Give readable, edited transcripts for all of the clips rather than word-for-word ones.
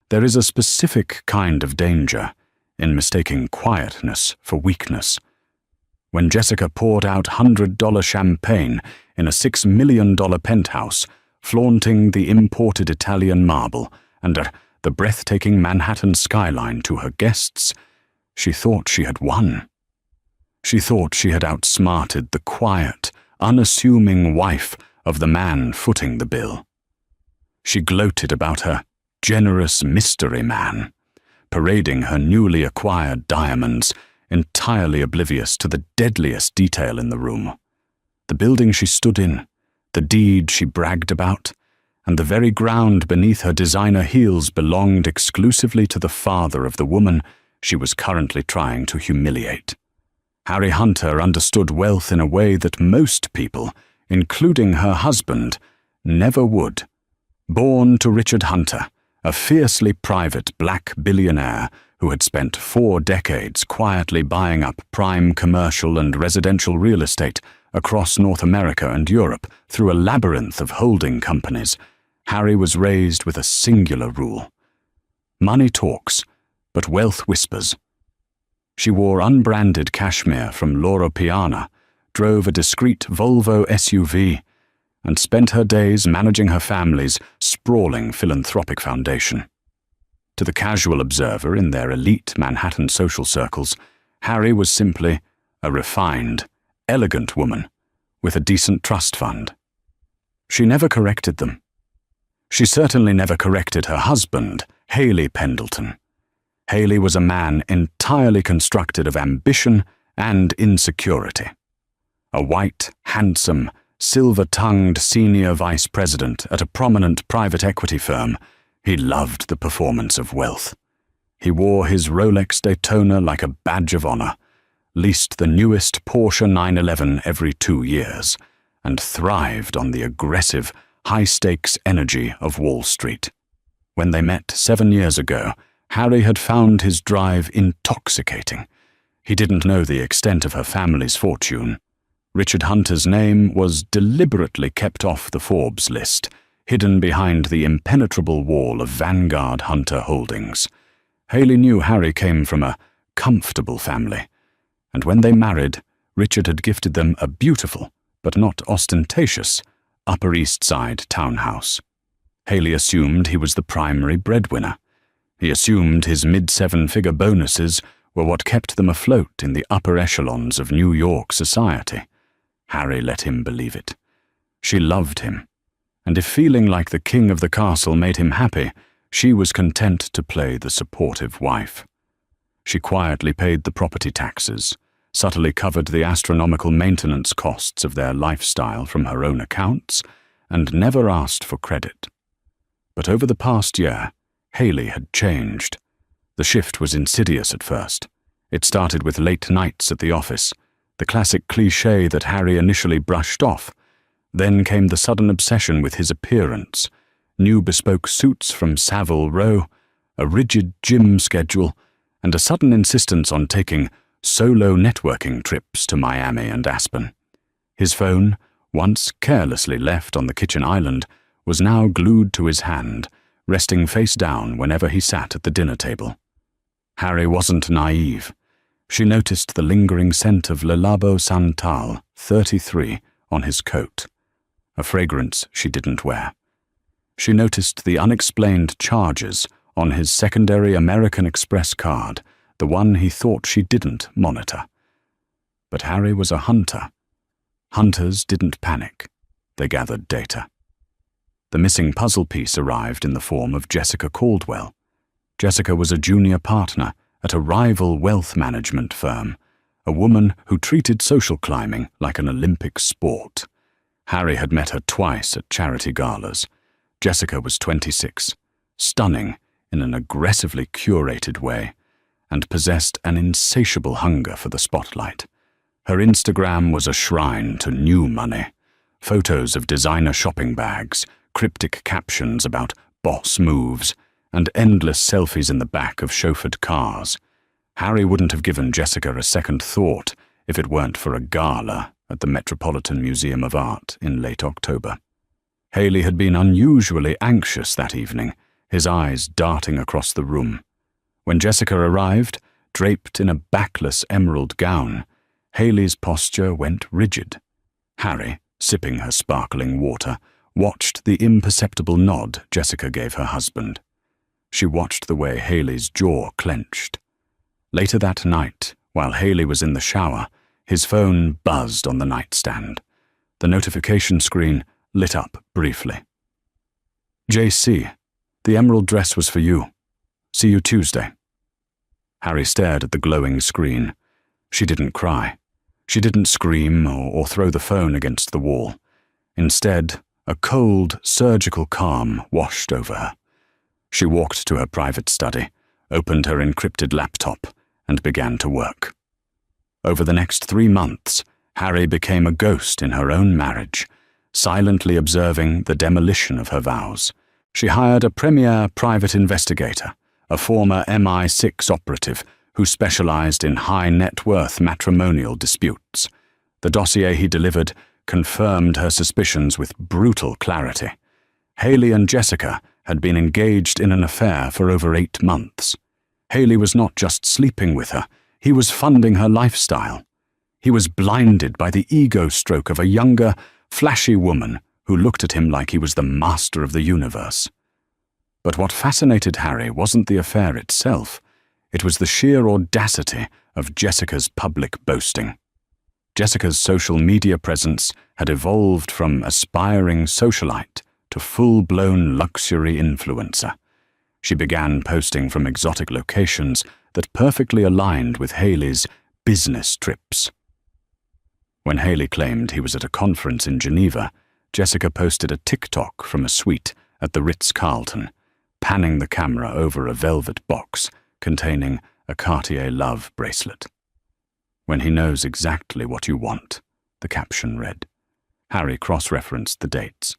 There is a specific kind of danger in mistaking quietness for weakness. When Jessica poured out $100 champagne in a $6 million penthouse, flaunting the imported Italian marble and the breathtaking Manhattan skyline to her guests, she thought she had won. She thought she had outsmarted the quiet, unassuming wife of the man footing the bill. She gloated about her generous mystery man, parading her newly acquired diamonds, entirely oblivious to the deadliest detail in the room. The building she stood in, the deed she bragged about, and the very ground beneath her designer heels belonged exclusively to the father of the woman she was currently trying to humiliate. Harry Hunter understood wealth in a way that most people, including her husband, never would. Born to Richard Hunter, a fiercely private black billionaire who had spent 4 decades quietly buying up prime commercial and residential real estate across North America and Europe through a labyrinth of holding companies, Harry was raised with a singular rule. Money talks, but wealth whispers. She wore unbranded cashmere from Loro Piana, drove a discreet Volvo SUV, and spent her days managing her family's sprawling philanthropic foundation. To the casual observer in their elite Manhattan social circles, Harry was simply a refined, elegant woman with a decent trust fund. She never corrected them. She certainly never corrected her husband, Haley Pendleton. Haley was a man entirely constructed of ambition and insecurity. A white, handsome, silver-tongued senior vice president at a prominent private equity firm, he loved the performance of wealth. He wore his Rolex Daytona like a badge of honor, leased the newest Porsche 911 every 2 years, and thrived on the aggressive, high-stakes energy of Wall Street. When they met 7 years ago, Harry had found his drive intoxicating. He didn't know the extent of her family's fortune. Richard Hunter's name was deliberately kept off the Forbes list, hidden behind the impenetrable wall of Vanguard Hunter Holdings. Haley knew Harry came from a comfortable family, and when they married, Richard had gifted them a beautiful, but not ostentatious, Upper East Side townhouse. Haley assumed he was the primary breadwinner. He assumed his mid-7-figure bonuses were what kept them afloat in the upper echelons of New York society. Harry let him believe it. She loved him, and if feeling like the king of the castle made him happy, she was content to play the supportive wife. She quietly paid the property taxes, subtly covered the astronomical maintenance costs of their lifestyle from her own accounts, and never asked for credit. But over the past year, Haley had changed. The shift was insidious at first. It started with late nights at the office, the classic cliché that Harry initially brushed off. Then came the sudden obsession with his appearance, new bespoke suits from Savile Row, a rigid gym schedule, and a sudden insistence on taking solo networking trips to Miami and Aspen. His phone, once carelessly left on the kitchen island, was now glued to his hand, resting face down whenever he sat at the dinner table. Harry wasn't naive. She noticed the lingering scent of Le Labo Santal, 33, on his coat, a fragrance she didn't wear. She noticed the unexplained charges on his secondary American Express card, the one he thought she didn't monitor. But Harry was a hunter. Hunters didn't panic. They gathered data. The missing puzzle piece arrived in the form of Jessica Caldwell. Jessica was a junior partner at a rival wealth management firm, a woman who treated social climbing like an Olympic sport. Harry had met her twice at charity galas. Jessica was 26, stunning in an aggressively curated way, and possessed an insatiable hunger for the spotlight. Her Instagram was a shrine to new money. Photos of designer shopping bags, cryptic captions about boss moves, and endless selfies in the back of chauffeured cars. Harry wouldn't have given Jessica a second thought if it weren't for a gala at the Metropolitan Museum of Art in late October. Haley had been unusually anxious that evening, his eyes darting across the room. When Jessica arrived, draped in a backless emerald gown, Haley's posture went rigid. Harry, sipping her sparkling water, watched the imperceptible nod Jessica gave her husband. She watched the way Haley's jaw clenched. Later that night, while Haley was in the shower, his phone buzzed on the nightstand. The notification screen lit up briefly. "JC, the emerald dress was for you. See you Tuesday." Harry stared at the glowing screen. She didn't cry. She didn't scream or throw the phone against the wall. Instead, a cold, surgical calm washed over her. She walked to her private study, opened her encrypted laptop, and began to work. Over the next 3 months, Harry became a ghost in her own marriage, silently observing the demolition of her vows. She hired a premier private investigator, a former MI6 operative who specialized in high-net-worth matrimonial disputes. The dossier he delivered confirmed her suspicions with brutal clarity. Haley and Jessica had been engaged in an affair for over 8 months. Haley was not just sleeping with her, he was funding her lifestyle. He was blinded by the ego stroke of a younger, flashy woman who looked at him like he was the master of the universe. But what fascinated Harry wasn't the affair itself, it was the sheer audacity of Jessica's public boasting. Jessica's social media presence had evolved from aspiring socialite to full-blown luxury influencer. She began posting from exotic locations that perfectly aligned with Haley's business trips. When Haley claimed he was at a conference in Geneva, Jessica posted a TikTok from a suite at the Ritz-Carlton, panning the camera over a velvet box containing a Cartier Love bracelet. "When he knows exactly what you want," the caption read. Harry cross-referenced the dates.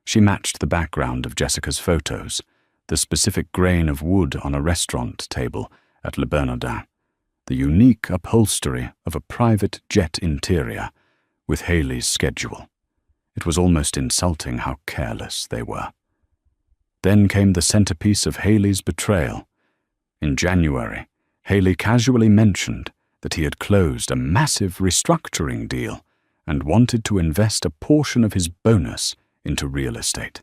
She matched the background of Jessica's photos, the specific grain of wood on a restaurant table at Le Bernardin, the unique upholstery of a private jet interior with Haley's schedule. It was almost insulting how careless they were. Then came the centerpiece of Haley's betrayal. In January, Haley casually mentioned that he had closed a massive restructuring deal and wanted to invest a portion of his bonus into real estate.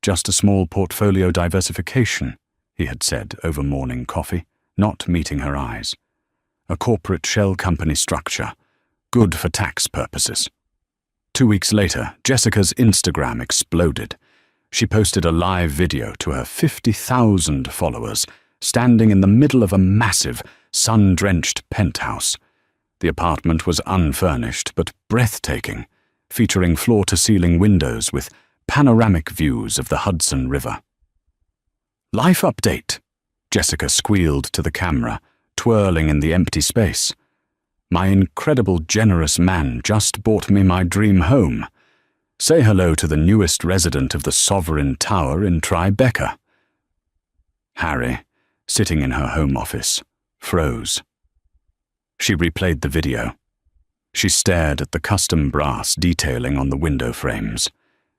"Just a small portfolio diversification," he had said over morning coffee, not meeting her eyes. "A corporate shell company structure, good for tax purposes." 2 weeks later, Jessica's Instagram exploded. She posted a live video to her 50,000 followers, standing in the middle of a massive, sun-drenched penthouse. The apartment was unfurnished but breathtaking, featuring floor-to-ceiling windows with panoramic views of the Hudson River. "Life update," Jessica squealed to the camera, twirling in the empty space. "My incredible generous man just bought me my dream home. Say hello to the newest resident of the Sovereign Tower in Tribeca." Harry, sitting in her home office, froze. She replayed the video. She stared at the custom brass detailing on the window frames.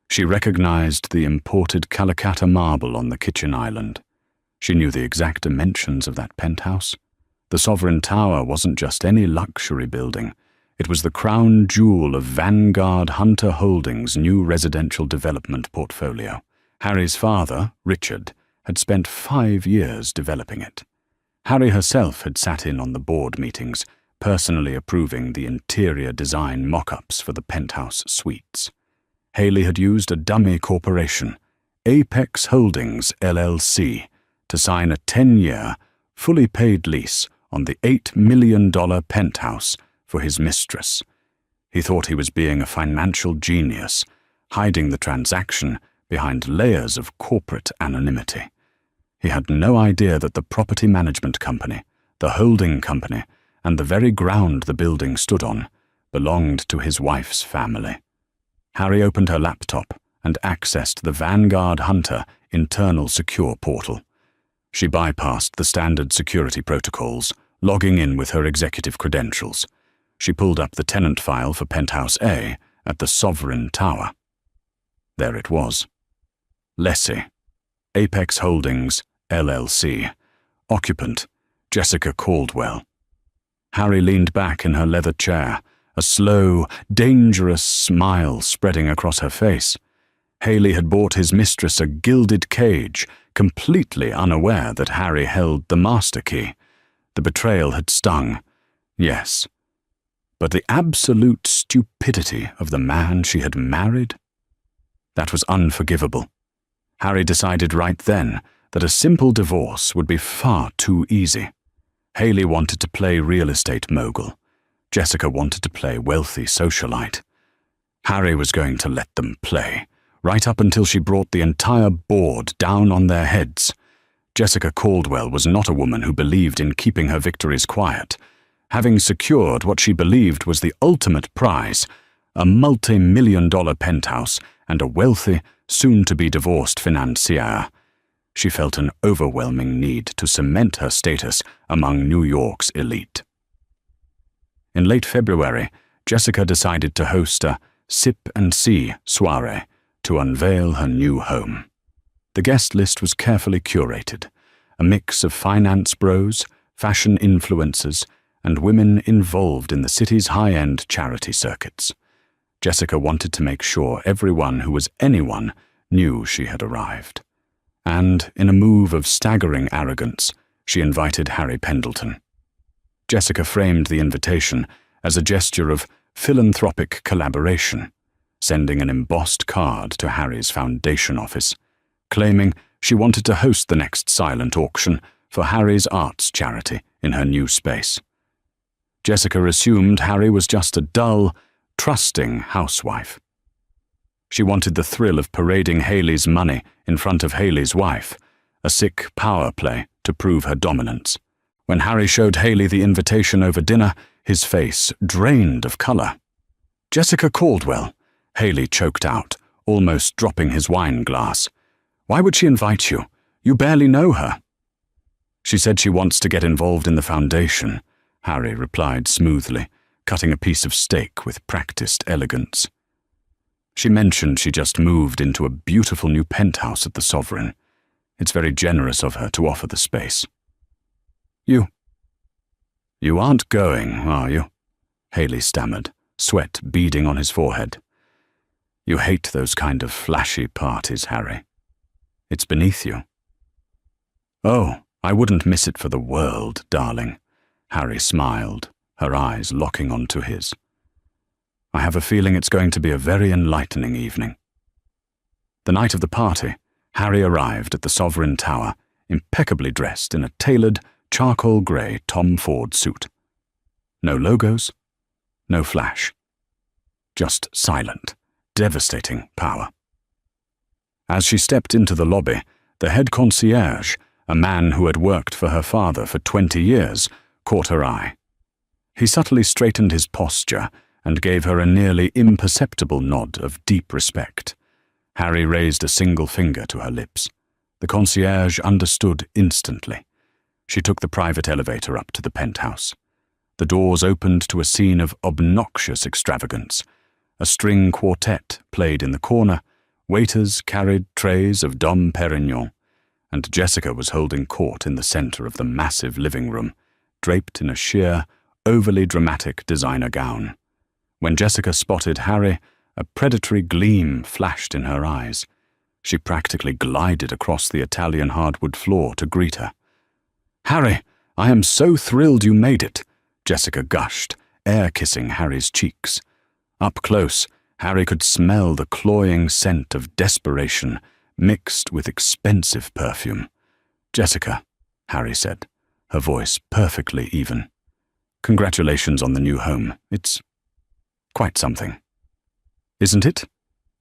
She recognized the imported Calacatta marble on the kitchen island. She knew the exact dimensions of that penthouse. The Sovereign Tower wasn't just any luxury building. It was the crown jewel of Vanguard Hunter Holdings' new residential development portfolio. Harry's father, Richard, had spent 5 years developing it. Harry herself had sat in on the board meetings, personally approving the interior design mock-ups for the penthouse suites. Haley had used a dummy corporation, Apex Holdings LLC, to sign a 10-year, fully paid lease on the $8 million penthouse for his mistress. He thought he was being a financial genius, hiding the transaction behind layers of corporate anonymity. He had no idea that the property management company, the holding company, and the very ground the building stood on belonged to his wife's family. Harry opened her laptop and accessed the Vanguard Hunter internal secure portal. She bypassed the standard security protocols, logging in with her executive credentials. She pulled up the tenant file for Penthouse A at the Sovereign Tower. There it was. Lessie, Apex Holdings, LLC. Occupant, Jessica Caldwell. Harry leaned back in her leather chair, a slow, dangerous smile spreading across her face. Haley had bought his mistress a gilded cage, completely unaware that Harry held the master key. The betrayal had stung, yes. But the absolute stupidity of the man she had married? That was unforgivable. Harry decided right then that a simple divorce would be far too easy. Haley wanted to play real estate mogul. Jessica wanted to play wealthy socialite. Harry was going to let them play, right up until she brought the entire board down on their heads. Jessica Caldwell was not a woman who believed in keeping her victories quiet. Having secured what she believed was the ultimate prize, a multi-million-dollar penthouse and a wealthy, soon-to-be-divorced financier, she felt an overwhelming need to cement her status among New York's elite. In late February, Jessica decided to host a sip and see soiree to unveil her new home. The guest list was carefully curated, a mix of finance bros, fashion influencers, and women involved in the city's high-end charity circuits. Jessica wanted to make sure everyone who was anyone knew she had arrived. And, in a move of staggering arrogance, she invited Harry Pendleton. Jessica framed the invitation as a gesture of philanthropic collaboration, sending an embossed card to Harry's foundation office, claiming she wanted to host the next silent auction for Harry's arts charity in her new space. Jessica assumed Harry was just a dull, trusting housewife. She wanted the thrill of parading Haley's money in front of Haley's wife, a sick power play to prove her dominance. When Harry showed Haley the invitation over dinner, his face drained of color. "Jessica Caldwell," Haley choked out, almost dropping his wine glass. "Why would she invite you? You barely know her." "She said she wants to get involved in the foundation," Harry replied smoothly, cutting a piece of steak with practiced elegance. "She mentioned she just moved into a beautiful new penthouse at the Sovereign. It's very generous of her to offer the space." You aren't going, are you?" Haley stammered, sweat beading on his forehead. "You hate those kind of flashy parties, Harry. It's beneath you." "Oh, I wouldn't miss it for the world, darling," Harry smiled, her eyes locking onto his. "I have a feeling it's going to be a very enlightening evening." The night of the party, Harry arrived at the Sovereign Tower, impeccably dressed in a tailored, charcoal grey Tom Ford suit. No logos, no flash. Just silent, devastating power. As she stepped into the lobby, the head concierge, a man who had worked for her father for 20 years, caught her eye. He subtly straightened his posture and gave her a nearly imperceptible nod of deep respect. Harry raised a single finger to her lips. The concierge understood instantly. She took the private elevator up to the penthouse. The doors opened to a scene of obnoxious extravagance. A string quartet played in the corner, waiters carried trays of Dom Perignon, and Jessica was holding court in the center of the massive living room, draped in a sheer, overly dramatic designer gown. When Jessica spotted Harry, a predatory gleam flashed in her eyes. She practically glided across the Italian hardwood floor to greet her. "Harry, I am so thrilled you made it," Jessica gushed, air-kissing Harry's cheeks. Up close, Harry could smell the cloying scent of desperation mixed with expensive perfume. "Jessica," Harry said, her voice perfectly even. "Congratulations on the new home. It's quite something." "Isn't it?"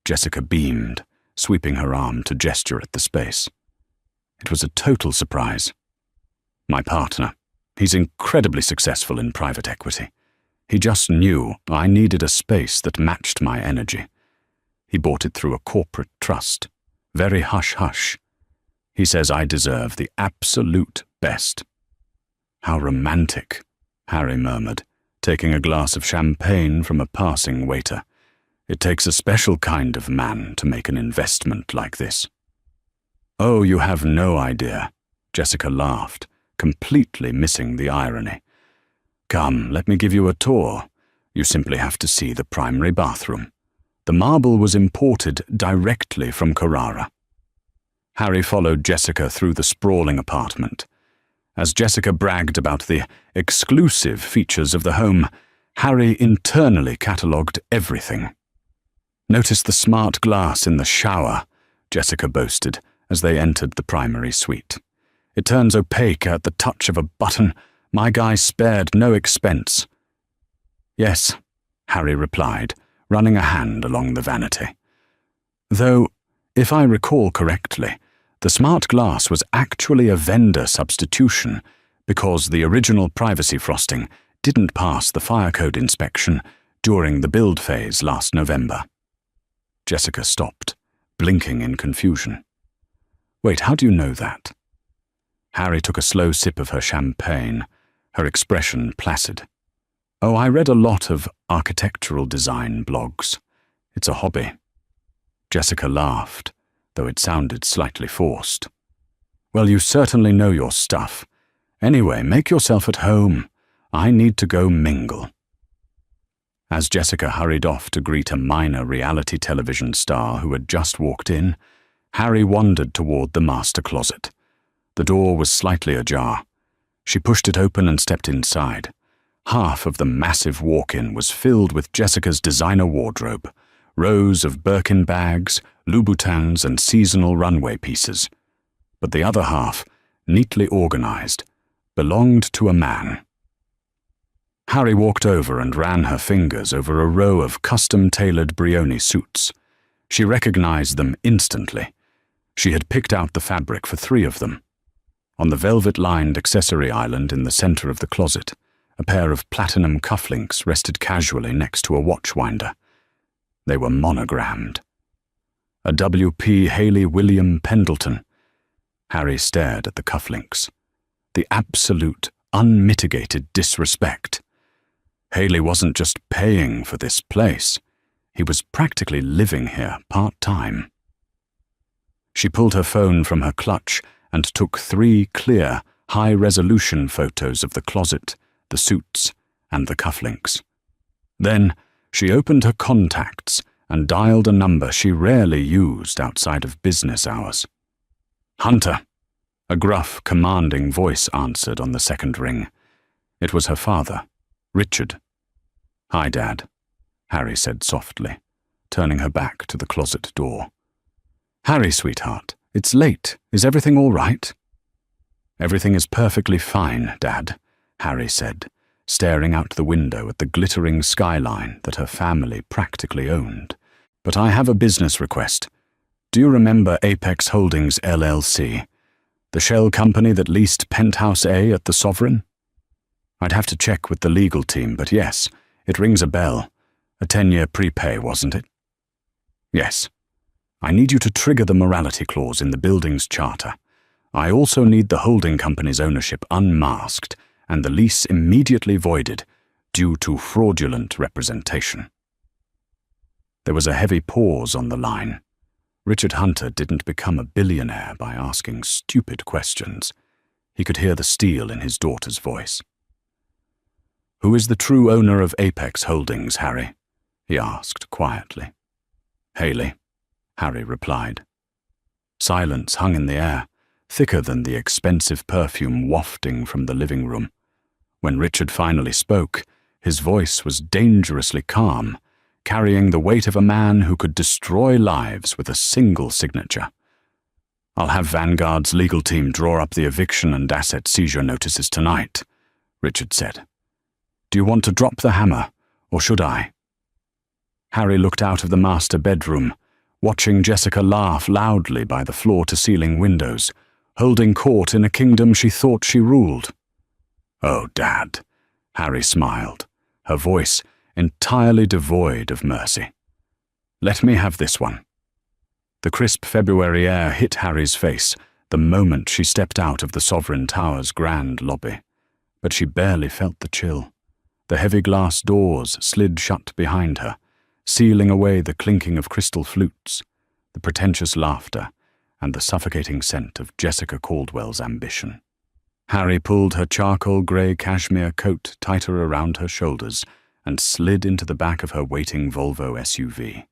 Jessica beamed, sweeping her arm to gesture at the space. "It was a total surprise. My partner, he's incredibly successful in private equity. He just knew I needed a space that matched my energy. He bought it through a corporate trust, very hush-hush. He says I deserve the absolute best." "How romantic," Harry murmured, taking a glass of champagne from a passing waiter. "It takes a special kind of man to make an investment like this." Oh, you have no idea. Jessica laughed, completely missing the irony. Come, let me give you a tour. You simply have to see the primary bathroom. The marble was imported directly from Carrara. Harry followed Jessica through the sprawling apartment. As Jessica bragged about the exclusive features of the home, Harry internally catalogued everything. Notice the smart glass in the shower, Jessica boasted as they entered the primary suite. It turns opaque at the touch of a button. My guy spared no expense. Yes, Harry replied, running a hand along the vanity. Though, if I recall correctly, the smart glass was actually a vendor substitution because the original privacy frosting didn't pass the fire code inspection during the build phase last November. Jessica stopped, blinking in confusion. Wait, how do you know that? Harry took a slow sip of her champagne, her expression placid. Oh, I read a lot of architectural design blogs. It's a hobby. Jessica laughed, though it sounded slightly forced. Well, you certainly know your stuff. Anyway, make yourself at home. I need to go mingle. As Jessica hurried off to greet a minor reality television star who had just walked in, Harry wandered toward the master closet. The door was slightly ajar. She pushed it open and stepped inside. Half of the massive walk-in was filled with Jessica's designer wardrobe, rows of Birkin bags, Louboutins, and seasonal runway pieces. But the other half, neatly organized, belonged to a man. Harry walked over and ran her fingers over a row of custom-tailored Brioni suits. She recognized them instantly. She had picked out the fabric for 3 of them. On the velvet-lined accessory island in the center of the closet, a pair of platinum cufflinks rested casually next to a watch winder. They were monogrammed. A W.P. Haley William Pendleton. Harry stared at the cufflinks. The absolute, unmitigated disrespect. Haley wasn't just paying for this place. He was practically living here part-time. She pulled her phone from her clutch and took 3 clear, high-resolution photos of the closet, the suits, and the cufflinks. Then, she opened her contacts and dialed a number she rarely used outside of business hours. Hunter, a gruff, commanding voice answered on the second ring. It was her father, Richard. Hi, Dad, Harry said softly, turning her back to the closet door. Harry, sweetheart, it's late. Is everything all right? Everything is perfectly fine, Dad, Harry said, staring out the window at the glittering skyline that her family practically owned. But I have a business request. Do you remember Apex Holdings LLC, the shell company that leased Penthouse A at the Sovereign? I'd have to check with the legal team, but yes, it rings a bell. A 10-year prepay, wasn't it? Yes. I need you to trigger the morality clause in the building's charter. I also need the holding company's ownership unmasked and the lease immediately voided due to fraudulent representation. There was a heavy pause on the line. Richard Hunter didn't become a billionaire by asking stupid questions. He could hear the steel in his daughter's voice. Who is the true owner of Apex Holdings, Harry? He asked quietly. Haley, Harry replied. Silence hung in the air, thicker than the expensive perfume wafting from the living room. When Richard finally spoke, his voice was dangerously calm, carrying the weight of a man who could destroy lives with a single signature. I'll have Vanguard's legal team draw up the eviction and asset seizure notices tonight, Richard said. Do you want to drop the hammer, or should I? Harry looked out of the master bedroom, watching Jessica laugh loudly by the floor-to-ceiling windows, holding court in a kingdom she thought she ruled. Oh, Dad, Harry smiled, her voice entirely devoid of mercy. Let me have this one. The crisp February air hit Harry's face the moment she stepped out of the Sovereign Tower's grand lobby, but she barely felt the chill. The heavy glass doors slid shut behind her, sealing away the clinking of crystal flutes, the pretentious laughter, and the suffocating scent of Jessica Caldwell's ambition. Harry pulled her charcoal grey cashmere coat tighter around her shoulders and slid into the back of her waiting Volvo SUV.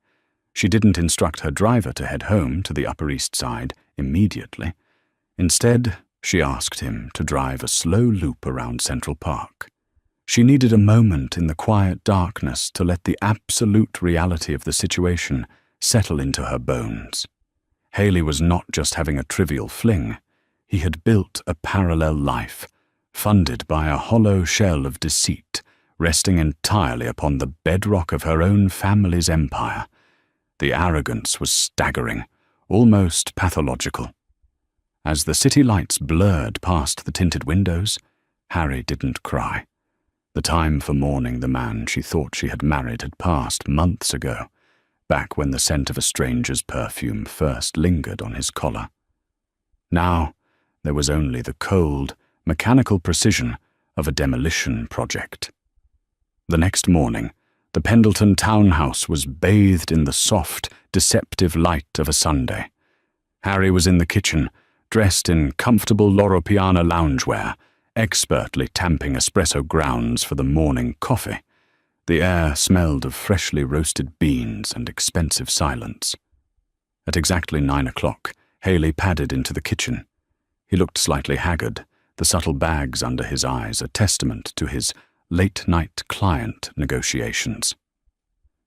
She didn't instruct her driver to head home to the Upper East Side immediately. Instead, she asked him to drive a slow loop around Central Park. She needed a moment in the quiet darkness to let the absolute reality of the situation settle into her bones. Haley was not just having a trivial fling. He had built a parallel life, funded by a hollow shell of deceit, resting entirely upon the bedrock of her own family's empire. The arrogance was staggering, almost pathological. As the city lights blurred past the tinted windows, Harry didn't cry. The time for mourning the man she thought she had married had passed months ago, back when the scent of a stranger's perfume first lingered on his collar. Now, there was only the cold, mechanical precision of a demolition project. The next morning, the Pendleton townhouse was bathed in the soft, deceptive light of a Sunday. Harry was in the kitchen, dressed in comfortable Loro Piana loungewear, expertly tamping espresso grounds for the morning coffee. The air smelled of freshly roasted beans and expensive silence. At exactly 9 o'clock, Haley padded into the kitchen. He looked slightly haggard, the subtle bags under his eyes a testament to his late-night client negotiations.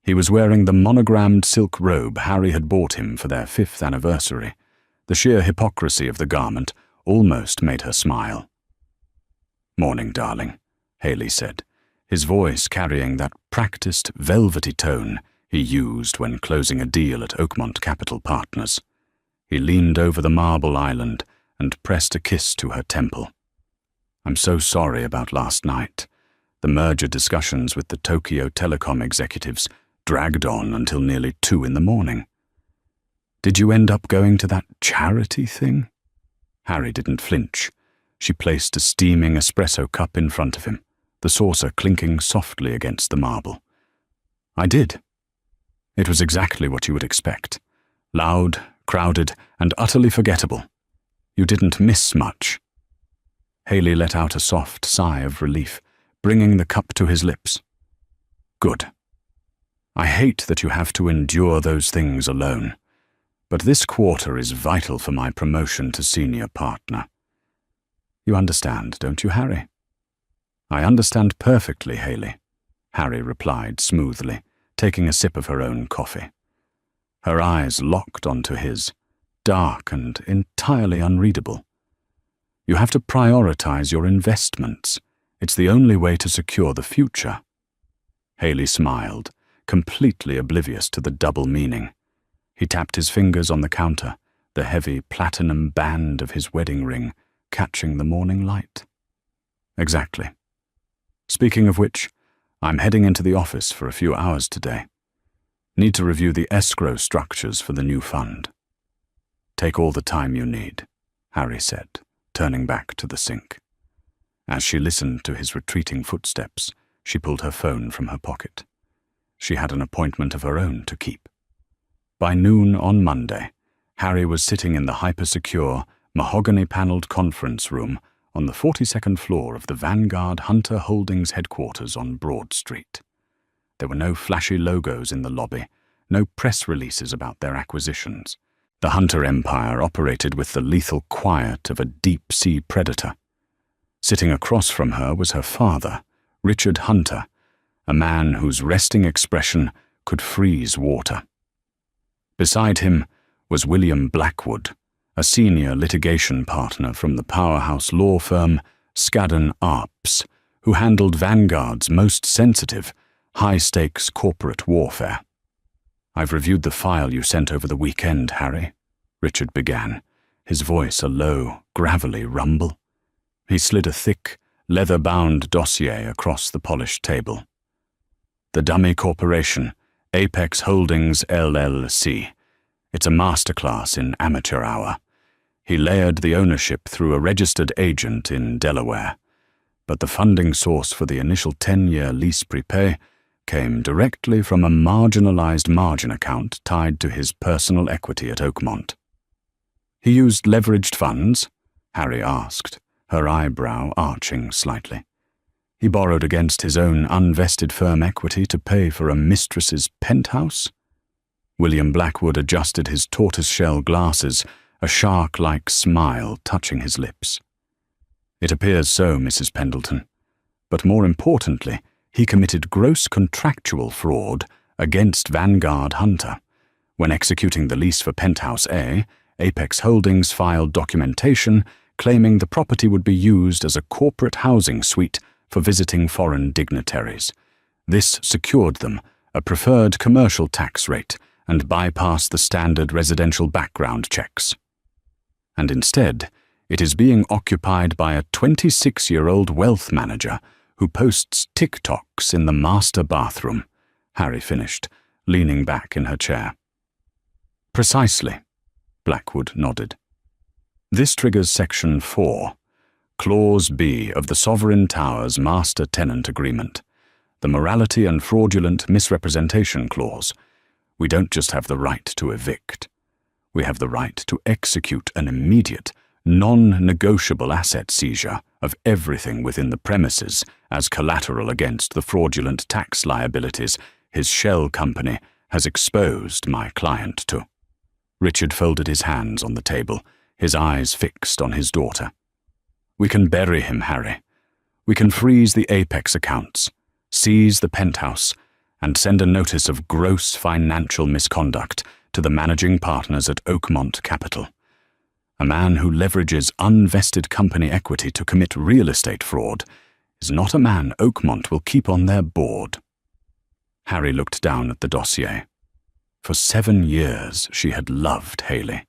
He was wearing the monogrammed silk robe Harry had bought him for their 5th anniversary. The sheer hypocrisy of the garment almost made her smile. "Morning, darling," Haley said, his voice carrying that practiced, velvety tone he used when closing a deal at Oakmont Capital Partners. He leaned over the marble island and pressed a kiss to her temple. "I'm so sorry about last night. The merger discussions with the Tokyo Telecom executives dragged on until nearly 2 in the morning. Did you end up going to that charity thing?" Harry didn't flinch. She placed a steaming espresso cup in front of him, the saucer clinking softly against the marble. "I did. It was exactly what you would expect. Loud, crowded, and utterly forgettable. You didn't miss much." Haley let out a soft sigh of relief, bringing the cup to his lips. "Good. I hate that you have to endure those things alone, but this quarter is vital for my promotion to senior partner. You understand, don't you, Harry?" "I understand perfectly, Haley," Harry replied smoothly, taking a sip of her own coffee. Her eyes locked onto his, dark and entirely unreadable. "You have to prioritize your investments. It's the only way to secure the future." Haley smiled, completely oblivious to the double meaning. He tapped his fingers on the counter, the heavy platinum band of his wedding ring catching the morning light. "Exactly. Speaking of which, I'm heading into the office for a few hours today. Need to review the escrow structures for the new fund." "Take all the time you need," Harry said, turning back to the sink. As she listened to his retreating footsteps, she pulled her phone from her pocket. She had an appointment of her own to keep. By noon on Monday, Harry was sitting in the hyper-secure, mahogany-paneled conference room on the 42nd floor of the Vanguard Hunter Holdings headquarters on Broad Street. There were no flashy logos in the lobby, no press releases about their acquisitions. The Hunter empire operated with the lethal quiet of a deep-sea predator. Sitting across from her was her father, Richard Hunter, a man whose resting expression could freeze water. Beside him was William Blackwood, a senior litigation partner from the powerhouse law firm Skadden Arps, who handled Vanguard's most sensitive, high-stakes corporate warfare. "I've reviewed the file you sent over the weekend, Harry," Richard began, his voice a low, gravelly rumble. He slid a thick, leather-bound dossier across the polished table. "The dummy corporation, Apex Holdings LLC. It's a masterclass in amateur hour." He layered the ownership through a registered agent in Delaware, but the funding source for the initial 10-year lease prepay came directly from a marginalized margin account tied to his personal equity at Oakmont. He used leveraged funds? Harry asked, her eyebrow arching slightly. He borrowed against his own unvested firm equity to pay for a mistress's penthouse? William Blackwood adjusted his tortoiseshell glasses, a shark-like smile touching his lips. It appears so, Mrs. Pendleton. But more importantly, he committed gross contractual fraud against Vanguard Hunter. When executing the lease for Penthouse A, Apex Holdings filed documentation claiming the property would be used as a corporate housing suite for visiting foreign dignitaries. This secured them a preferred commercial tax rate and bypassed the standard residential background checks. And instead, it is being occupied by a 26-year-old wealth manager who posts TikToks in the master bathroom, Harry finished, leaning back in her chair. Precisely, Blackwood nodded. This triggers Section 4, Clause B of the Sovereign Towers Master Tenant Agreement, the Morality and Fraudulent Misrepresentation Clause. We don't just have the right to evict. We have the right to execute an immediate, non-negotiable asset seizure of everything within the premises as collateral against the fraudulent tax liabilities his shell company has exposed my client to. Richard folded his hands on the table, his eyes fixed on his daughter. We can bury him, Harry. We can freeze the Apex accounts, seize the penthouse, and send a notice of gross financial misconduct to the managing partners at Oakmont Capital. A man who leverages unvested company equity to commit real estate fraud is not a man Oakmont will keep on their board. Harry looked down at the dossier. For 7 years she had loved Haley.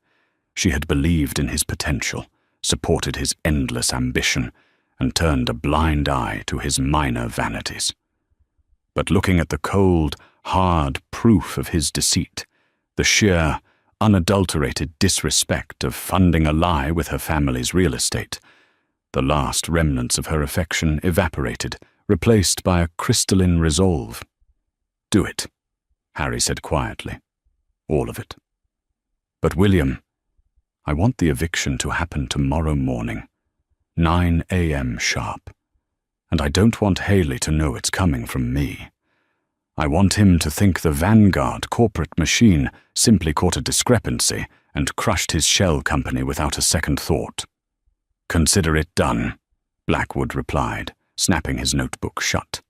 She had believed in his potential, supported his endless ambition, and turned a blind eye to his minor vanities. But looking at the cold, hard proof of his deceit, the sheer, unadulterated disrespect of funding a lie with her family's real estate, the last remnants of her affection evaporated, replaced by a crystalline resolve. Do it, Harry said quietly. All of it. But William, I want the eviction to happen tomorrow morning, 9 a.m. sharp, and I don't want Haley to know it's coming from me. I want him to think the Vanguard corporate machine simply caught a discrepancy and crushed his shell company without a second thought. Consider it done, Blackwood replied, snapping his notebook shut.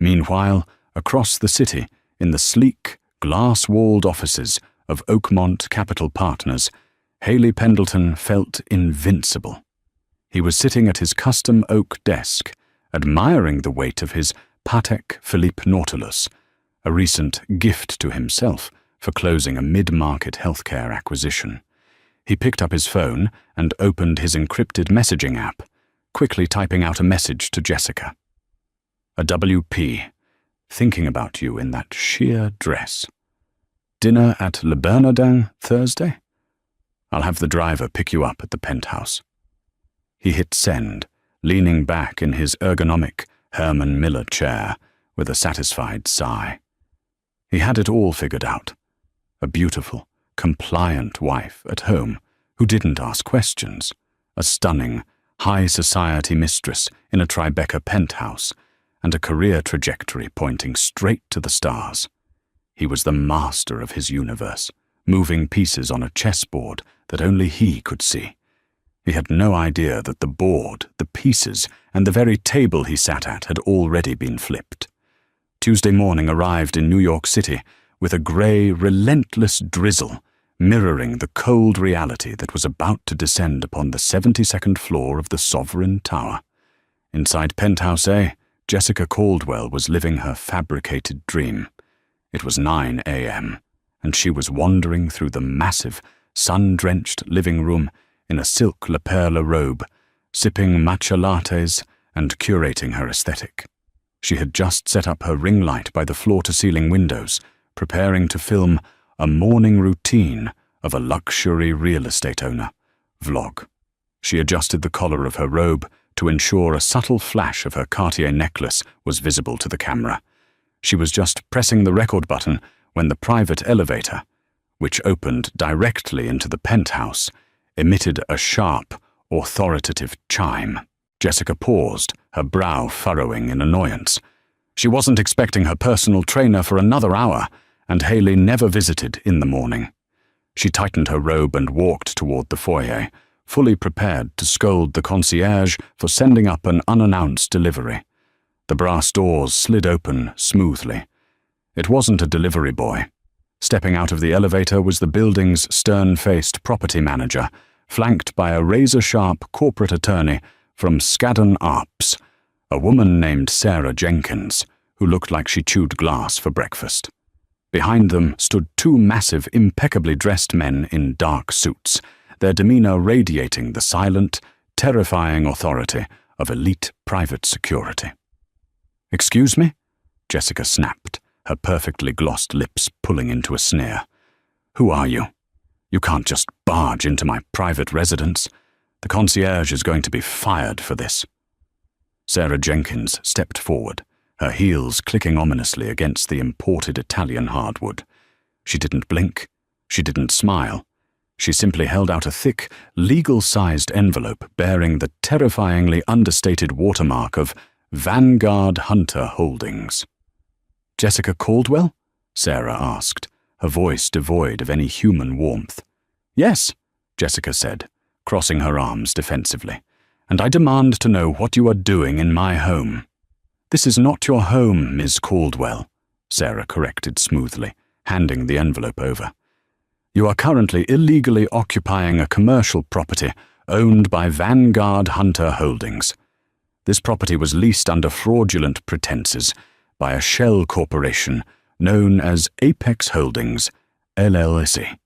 Meanwhile, across the city, in the sleek, glass-walled offices of Oakmont Capital Partners, Haley Pendleton felt invincible. He was sitting at his custom oak desk, admiring the weight of his Patek Philippe Nautilus, a recent gift to himself for closing a mid-market healthcare acquisition. He picked up his phone and opened his encrypted messaging app, quickly typing out a message to Jessica. A WP, thinking about you in that sheer dress. Dinner at Le Bernardin Thursday? I'll have the driver pick you up at the penthouse. He hit send, leaning back in his ergonomic Herman Miller chair with a satisfied sigh. He had it all figured out. A beautiful, compliant wife at home who didn't ask questions. A stunning, high-society mistress in a Tribeca penthouse, and a career trajectory pointing straight to the stars. He was the master of his universe, moving pieces on a chessboard that only he could see. He had no idea that the board, the pieces, and the very table he sat at had already been flipped. Tuesday morning arrived in New York City with a grey, relentless drizzle, mirroring the cold reality that was about to descend upon the 72nd floor of the Sovereign Tower. Inside Penthouse A, Jessica Caldwell was living her fabricated dream. It was 9 a.m., and she was wandering through the massive, sun-drenched living room in a silk La Perla robe, sipping matcha lattes and curating her aesthetic. She had just set up her ring light by the floor-to-ceiling windows, preparing to film a morning routine of a luxury real estate owner vlog. She adjusted the collar of her robe to ensure a subtle flash of her Cartier necklace was visible to the camera. She was just pressing the record button when the private elevator, which opened directly into the penthouse, emitted a sharp, authoritative chime. Jessica paused, her brow furrowing in annoyance. She wasn't expecting her personal trainer for another hour, and Haley never visited in the morning. She tightened her robe and walked toward the foyer, fully prepared to scold the concierge for sending up an unannounced delivery. The brass doors slid open smoothly. It wasn't a delivery boy. Stepping out of the elevator was the building's stern-faced property manager, flanked by a razor-sharp corporate attorney from Skadden Arps, a woman named Sarah Jenkins, who looked like she chewed glass for breakfast. Behind them stood two massive, impeccably dressed men in dark suits, their demeanor radiating the silent, terrifying authority of elite private security. "Excuse me?" Jessica snapped, her perfectly glossed lips pulling into a sneer. "Who are you? You can't just barge into my private residence. The concierge is going to be fired for this." Sarah Jenkins stepped forward, her heels clicking ominously against the imported Italian hardwood. She didn't blink. She didn't smile. She simply held out a thick, legal-sized envelope bearing the terrifyingly understated watermark of Vanguard Hunter Holdings. "Jessica Caldwell?" Sarah asked, her voice devoid of any human warmth. "Yes," Jessica said, crossing her arms defensively, "and I demand to know what you are doing in my home." "This is not your home, Ms. Caldwell," Sarah corrected smoothly, handing the envelope over. "You are currently illegally occupying a commercial property owned by Vanguard Hunter Holdings. This property was leased under fraudulent pretenses by a shell corporation known as Apex Holdings, LLC.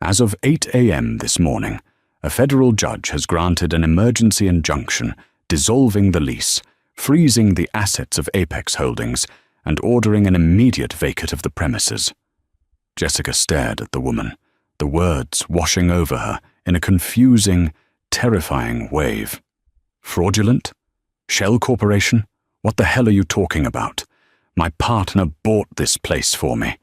As of 8 a.m. this morning, a federal judge has granted an emergency injunction dissolving the lease, freezing the assets of Apex Holdings, and ordering an immediate vacate of the premises." Jessica stared at the woman, the words washing over her in a confusing, terrifying wave. "Fraudulent? Shell Corporation? What the hell are you talking about? My partner bought this place for me.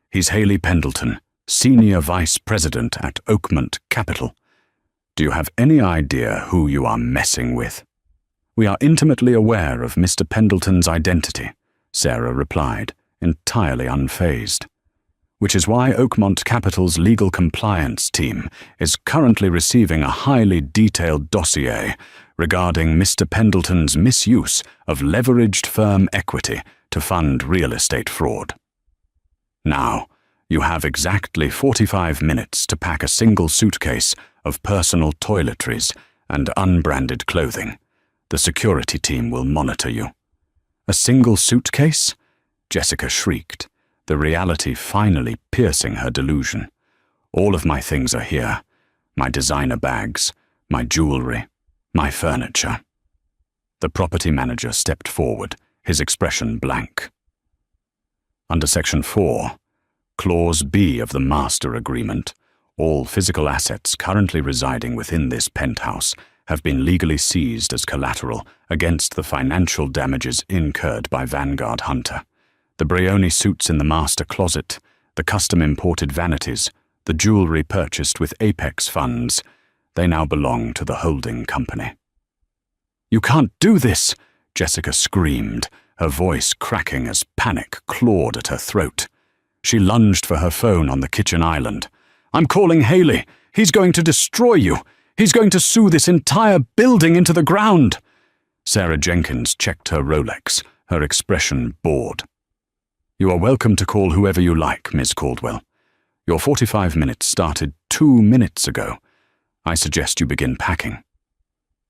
He's Haley Pendleton, Senior Vice President at Oakmont Capital. Do you have any idea who you are messing with?" "We are intimately aware of Mr. Pendleton's identity," Sarah replied, entirely unfazed. "Which is why Oakmont Capital's legal compliance team is currently receiving a highly detailed dossier regarding Mr. Pendleton's misuse of leveraged firm equity to fund real estate fraud. Now, you have exactly 45 minutes to pack a single suitcase of personal toiletries and unbranded clothing. The security team will monitor you." "A single suitcase?" Jessica shrieked, the reality finally piercing her delusion. "All of my things are here. My designer bags, my jewelry, my furniture." The property manager stepped forward, his expression blank. Under Section 4, Clause B of the Master Agreement, all physical assets currently residing within this penthouse have been legally seized as collateral against the financial damages incurred by Vanguard Hunter. The Brioni suits in the master closet, the custom-imported vanities, the jewelry purchased with Apex funds, they now belong to the holding company. "You can't do this!" Jessica screamed, her voice cracking as panic clawed at her throat. She lunged for her phone on the kitchen island. "I'm calling Haley! He's going to destroy you! He's going to sue this entire building into the ground!" Sarah Jenkins checked her Rolex, her expression bored. "You are welcome to call whoever you like, Ms. Caldwell. Your 45 minutes started 2 minutes ago. I suggest you begin packing."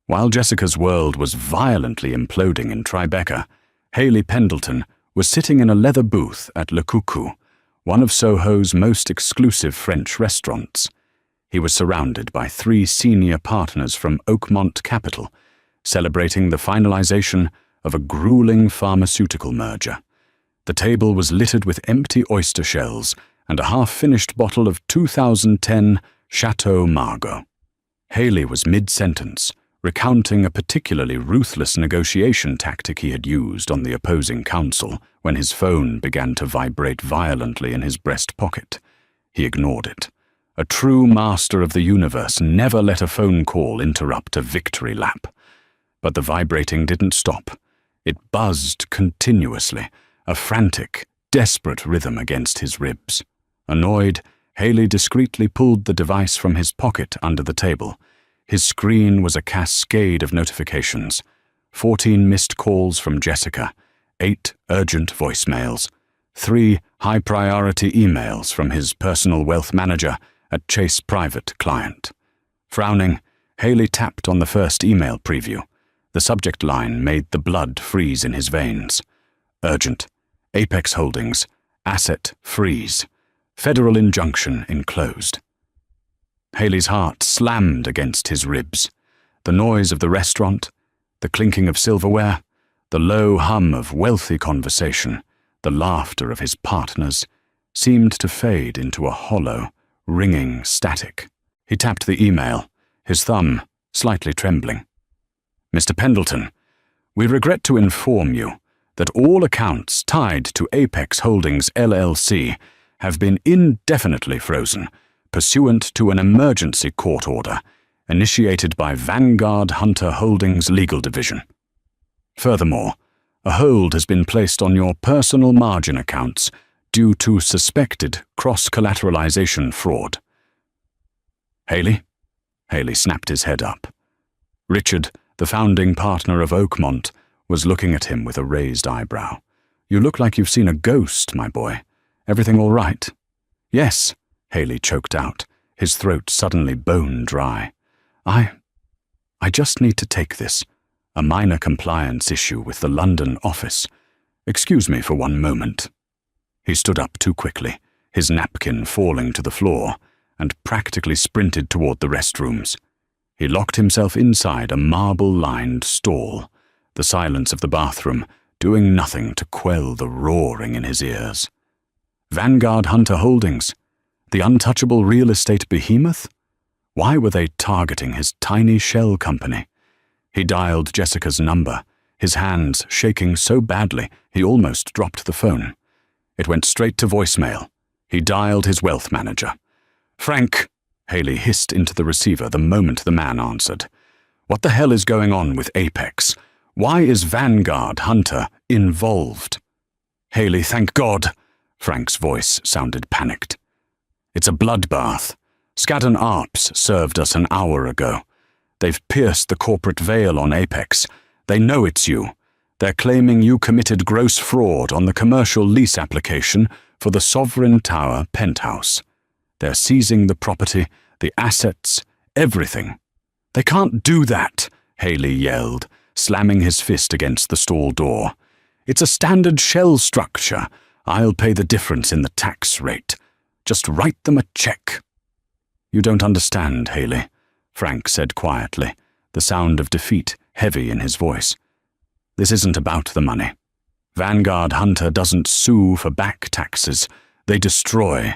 While Jessica's world was violently imploding in Tribeca, Haley Pendleton was sitting in a leather booth at Le Coucou, one of Soho's most exclusive French restaurants. He was surrounded by 3 senior partners from Oakmont Capital, celebrating the finalization of a grueling pharmaceutical merger. The table was littered with empty oyster shells and a half-finished bottle of 2010 Chateau Margaux. Haley was mid-sentence, recounting a particularly ruthless negotiation tactic he had used on the opposing counsel when his phone began to vibrate violently in his breast pocket. He ignored it, A true master of the universe never let a phone call interrupt a victory lap. But the vibrating didn't stop. It buzzed continuously, a frantic, desperate rhythm against his ribs. Annoyed, Haley discreetly pulled the device from his pocket under the table. His screen was a cascade of notifications. 14 missed calls from Jessica, 8 urgent voicemails, 3 high-priority emails from his personal wealth manager at Chase Private Client. Frowning, Haley tapped on the first email preview. The subject line made the blood freeze in his veins. Urgent. Apex Holdings. Asset freeze. Federal injunction enclosed. Haley's heart slammed against his ribs. The noise of the restaurant, the clinking of silverware, the low hum of wealthy conversation, the laughter of his partners, seemed to fade into a hollow, ringing static. He tapped the email, his thumb slightly trembling. Mr. Pendleton, we regret to inform you that all accounts tied to Apex Holdings LLC have been indefinitely frozen, pursuant to an emergency court order initiated by Vanguard Hunter Holdings Legal Division. Furthermore, a hold has been placed on your personal margin accounts due to suspected cross-collateralization fraud. Haley? Haley snapped his head up. Richard, the founding partner of Oakmont, was looking at him with a raised eyebrow. You look like you've seen a ghost, my boy. Everything all right? Yes, Haley choked out, his throat suddenly bone dry. I just need to take this. A minor compliance issue with the London office. Excuse me for one moment. He stood up too quickly, his napkin falling to the floor, and practically sprinted toward the restrooms. He locked himself inside a marble-lined stall, the silence of the bathroom doing nothing to quell the roaring in his ears. Vanguard Hunter Holdings, the untouchable real estate behemoth? Why were they targeting his tiny shell company? He dialed Jessica's number, his hands shaking so badly he almost dropped the phone. It went straight to voicemail. He dialed his wealth manager. Frank, Haley hissed into the receiver the moment the man answered. What the hell is going on with Apex? Why is Vanguard Hunter involved? Haley, thank God. Frank's voice sounded panicked. It's a bloodbath. Skadden Arps served us an hour ago. They've pierced the corporate veil on Apex. They know it's you. They're claiming you committed gross fraud on the commercial lease application for the Sovereign Tower penthouse. They're seizing the property, the assets, everything. They can't do that, Haley yelled, slamming his fist against the stall door. It's a standard shell structure. I'll pay the difference in the tax rate. Just write them a check. You don't understand, Haley, Frank said quietly, the sound of defeat heavy in his voice. This isn't about the money. Vanguard Hunter doesn't sue for back taxes. They destroy.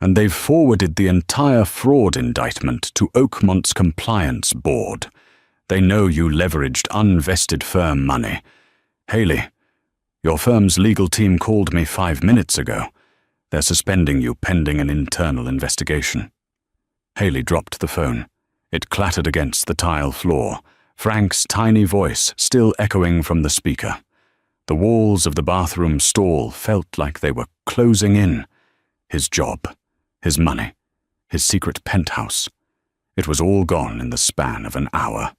And they've forwarded the entire fraud indictment to Oakmont's compliance board. They know you leveraged unvested firm money. Haley, your firm's legal team called me 5 minutes ago. They're suspending you pending an internal investigation. Haley dropped the phone. It clattered against the tile floor, Frank's tiny voice still echoing from the speaker. The walls of the bathroom stall felt like they were closing in. His job, his money, his secret penthouse. It was all gone in the span of an hour.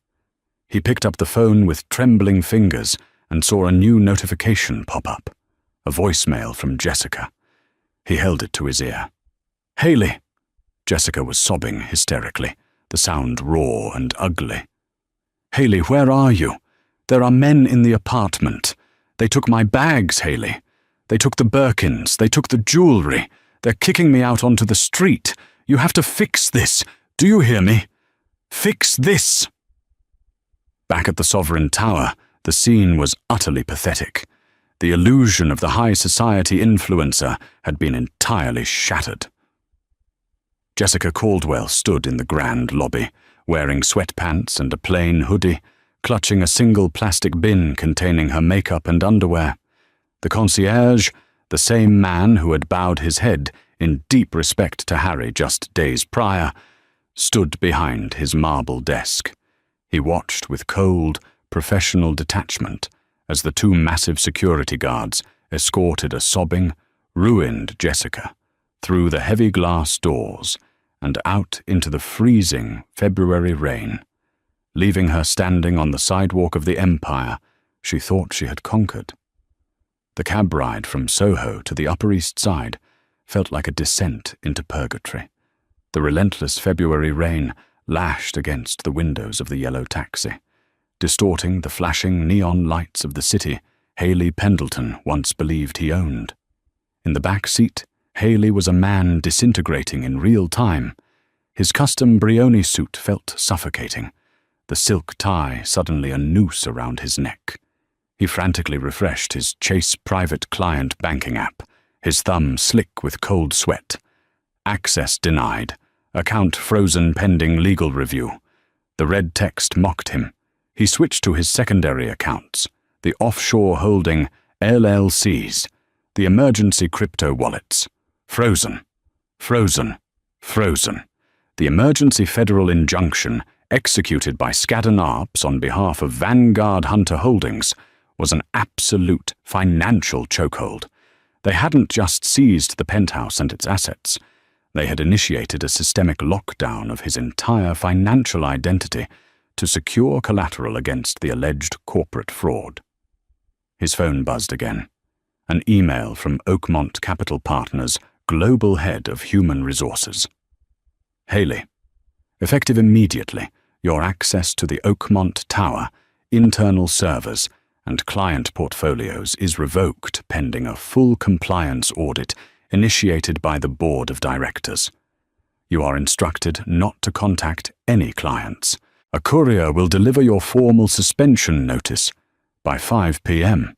He picked up the phone with trembling fingers and saw a new notification pop up. A voicemail from Jessica. He held it to his ear. Haley! Jessica was sobbing hysterically, the sound raw and ugly. Haley, where are you? There are men in the apartment. They took my bags, Haley. They took the Birkins. They took the jewelry. They're kicking me out onto the street. You have to fix this. Do you hear me? Fix this! Back at the Sovereign Tower, the scene was utterly pathetic. The illusion of the high society influencer had been entirely shattered. Jessica Caldwell stood in the grand lobby, wearing sweatpants and a plain hoodie, clutching a single plastic bin containing her makeup and underwear. The concierge, the same man who had bowed his head, in deep respect to Harry just days prior, stood behind his marble desk. He watched with cold, professional detachment as the two massive security guards escorted a sobbing, ruined Jessica through the heavy glass doors and out into the freezing February rain. Leaving her standing on the sidewalk of the Empire she thought she had conquered. The cab ride from Soho to the Upper East Side felt like a descent into purgatory. The relentless February rain lashed against the windows of the yellow taxi, distorting the flashing neon lights of the city Haley Pendleton once believed he owned. In the back seat, Haley was a man disintegrating in real time. His custom Brioni suit felt suffocating, the silk tie suddenly a noose around his neck. He frantically refreshed his Chase private client banking app, his thumb slick with cold sweat. Access denied. Account frozen pending legal review. The red text mocked him. He switched to his secondary accounts, the offshore holding LLCs, the emergency crypto wallets. Frozen. Frozen. Frozen. The emergency federal injunction executed by Skadden Arps on behalf of Vanguard Hunter Holdings was an absolute financial chokehold. They hadn't just seized the penthouse and its assets. They had initiated a systemic lockdown of his entire financial identity to secure collateral against the alleged corporate fraud. His phone buzzed again. An email from Oakmont Capital Partners' Global Head of Human Resources. Haley, effective immediately, your access to the Oakmont Tower, internal servers, and client portfolios is revoked pending a full compliance audit initiated by the Board of Directors. You are instructed not to contact any clients. A courier will deliver your formal suspension notice by 5 p.m.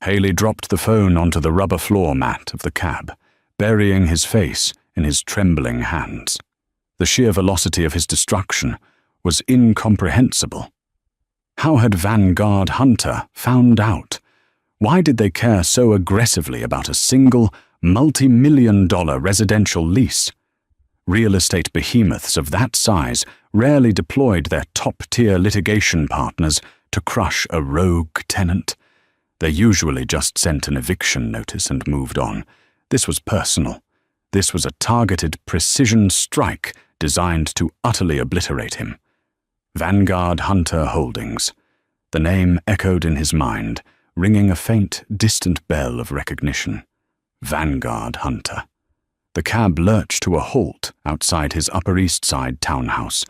Haley dropped the phone onto the rubber floor mat of the cab, burying his face in his trembling hands. The sheer velocity of his destruction was incomprehensible. How had Vanguard Hunter found out? Why did they care so aggressively about a single, multi-million-dollar residential lease? Real estate behemoths of that size rarely deployed their top-tier litigation partners to crush a rogue tenant. They usually just sent an eviction notice and moved on. This was personal. This was a targeted precision strike designed to utterly obliterate him. Vanguard Hunter Holdings. The name echoed in his mind, ringing a faint, distant bell of recognition. Vanguard Hunter. The cab lurched to a halt outside his Upper East Side townhouse.